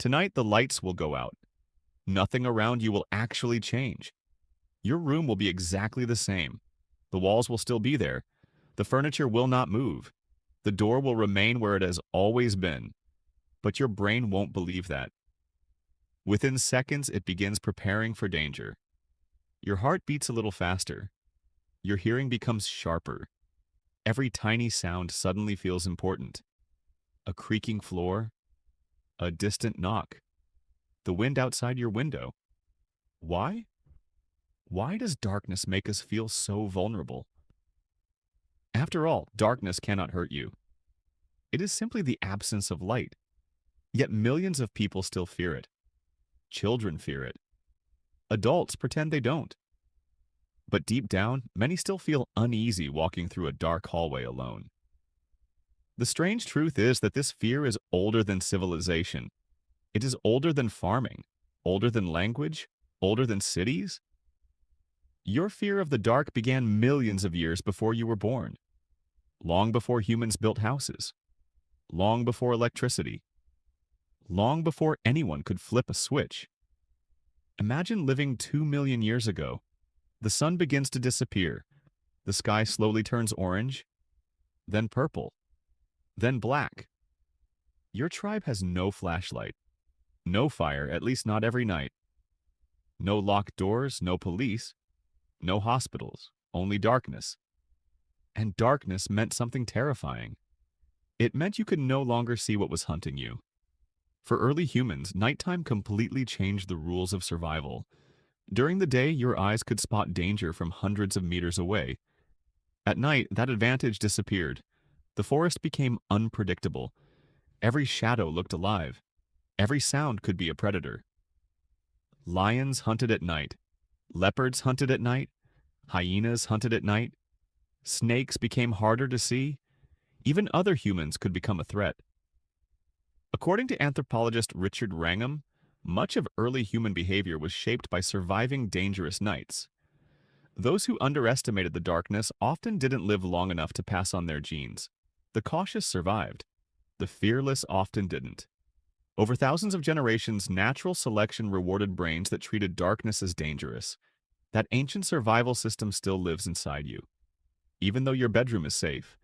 Tonight, the lights will go out. Nothing around you will actually change. Your room will be exactly the same. The walls will still be there. The furniture will not move. The door will remain where it has always been. But your brain won't believe that. Within seconds, it begins preparing for danger. Your heart beats a little faster. Your hearing becomes sharper. Every tiny sound suddenly feels important. A creaking floor, a distant knock, the wind outside your window. Why? Why does darkness make us feel so vulnerable? After all, darkness cannot hurt you. It is simply the absence of light. Yet millions of people still fear it. Children fear it. Adults pretend they don't. But deep down, many still feel uneasy walking through a dark hallway alone. The strange truth is that this fear is older than civilization. It is older than farming, older than language, older than cities. Your fear of the dark began millions of years before you were born, long before humans built houses, long before electricity, long before anyone could flip a switch. Imagine living 2 million years ago. The sun begins to disappear. The sky slowly turns orange, then purple, then black. Your tribe has no flashlight, no fire, at least not every night. No locked doors, no police, no hospitals, only darkness. And darkness meant something terrifying. It meant you could no longer see what was hunting you. For early humans, nighttime completely changed the rules of survival. During the day, your eyes could spot danger from hundreds of meters away. At night, that advantage disappeared. The forest became unpredictable. Every shadow looked alive. Every sound could be a predator. Lions hunted at night. Leopards hunted at night. Hyenas hunted at night. Snakes became harder to see. Even other humans could become a threat. According to anthropologist Richard Wrangham, much of early human behavior was shaped by surviving dangerous nights. Those who underestimated the darkness often didn't live long enough to pass on their genes. The cautious survived. The fearless often didn't. Over thousands of generations, natural selection rewarded brains that treated darkness as dangerous. That ancient survival system still lives inside you. Even though your bedroom is safe,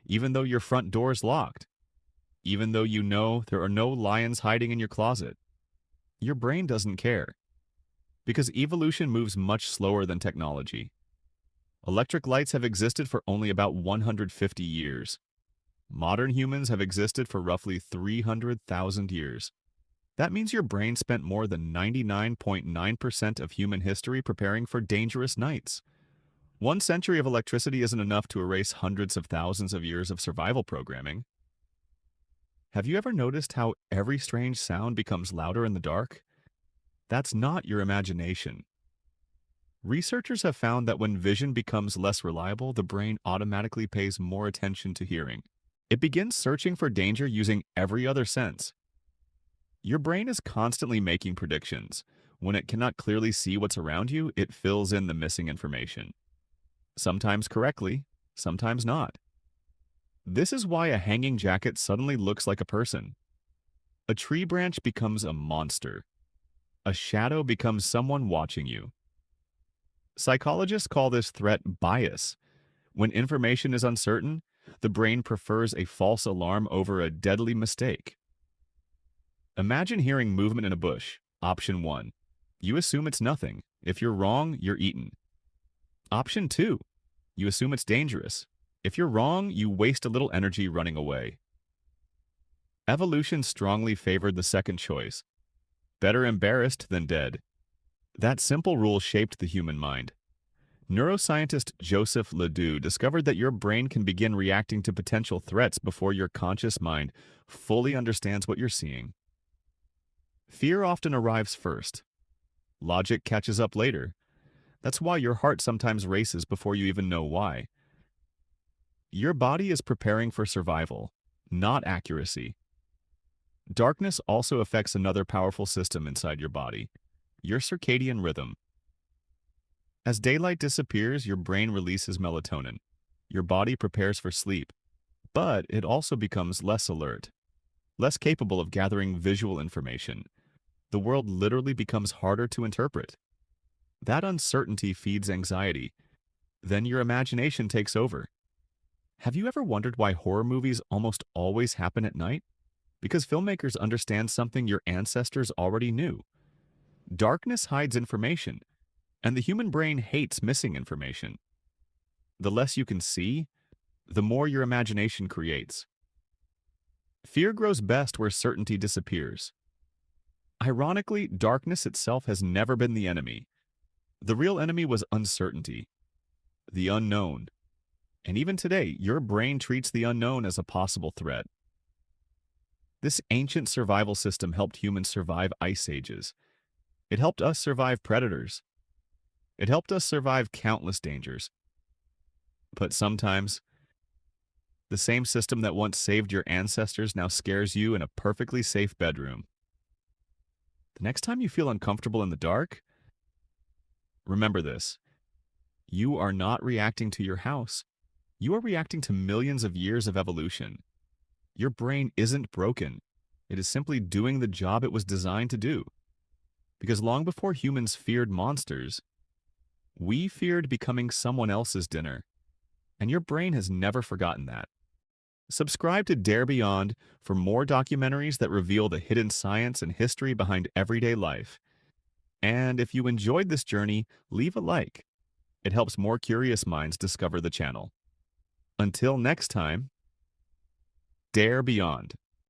even though your front door is locked, even though you know there are no lions hiding in your closet, your brain doesn't care. Because evolution moves much slower than technology. Electric lights have existed for only about 150 years. Modern humans have existed for roughly 300,000 years. That means your brain spent more than 99.9% of human history preparing for dangerous nights. 1 century of electricity isn't enough to erase hundreds of thousands of years of survival programming. Have you ever noticed how every strange sound becomes louder in the dark? That's not your imagination. Researchers have found that when vision becomes less reliable, the brain automatically pays more attention to hearing. It begins searching for danger using every other sense. Your brain is constantly making predictions. When it cannot clearly see what's around you, it fills in the missing information. Sometimes correctly, sometimes not. This is why a hanging jacket suddenly looks like a person. A tree branch becomes a monster. A shadow becomes someone watching you. Psychologists call this threat bias. When information is uncertain, the brain prefers a false alarm over a deadly mistake. Imagine hearing movement in a bush. Option 1. You assume it's nothing. If you're wrong, you're eaten. Option 2. You assume it's dangerous. If you're wrong, you waste a little energy running away. Evolution strongly favored the second choice. Better embarrassed than dead. That simple rule shaped the human mind. Neuroscientist Joseph LeDoux discovered that your brain can begin reacting to potential threats before your conscious mind fully understands what you're seeing. Fear often arrives first. Logic catches up later. That's why your heart sometimes races before you even know why. Your body is preparing for survival, not accuracy. Darkness also affects another powerful system inside your body, your circadian rhythm. As daylight disappears, your brain releases melatonin. Your body prepares for sleep, but it also becomes less alert. less capable of gathering visual information. The world literally becomes harder to interpret. That uncertainty feeds anxiety. Then your imagination takes over. Have you ever wondered why horror movies almost always happen at night? Because filmmakers understand something your ancestors already knew. Darkness hides information, and the human brain hates missing information. The less you can see, the more your imagination creates. Fear grows best where certainty disappears. Ironically, darkness itself has never been the enemy. The real enemy was uncertainty, the unknown. And even today, your brain treats the unknown as a possible threat. This ancient survival system helped humans survive ice ages. It helped us survive predators. It helped us survive countless dangers. But sometimes, the same system that once saved your ancestors now scares you in a perfectly safe bedroom. The next time you feel uncomfortable in the dark, remember this. You are not reacting to your house. You are reacting to millions of years of evolution. Your brain isn't broken. It is simply doing the job it was designed to do. Because long before humans feared monsters, we feared becoming someone else's dinner. And your brain has never forgotten that. Subscribe to Dare Beyond for more documentaries that reveal the hidden science and history behind everyday life. And if you enjoyed this journey, leave a like. It helps more curious minds discover the channel. Until next time, Dare Beyond.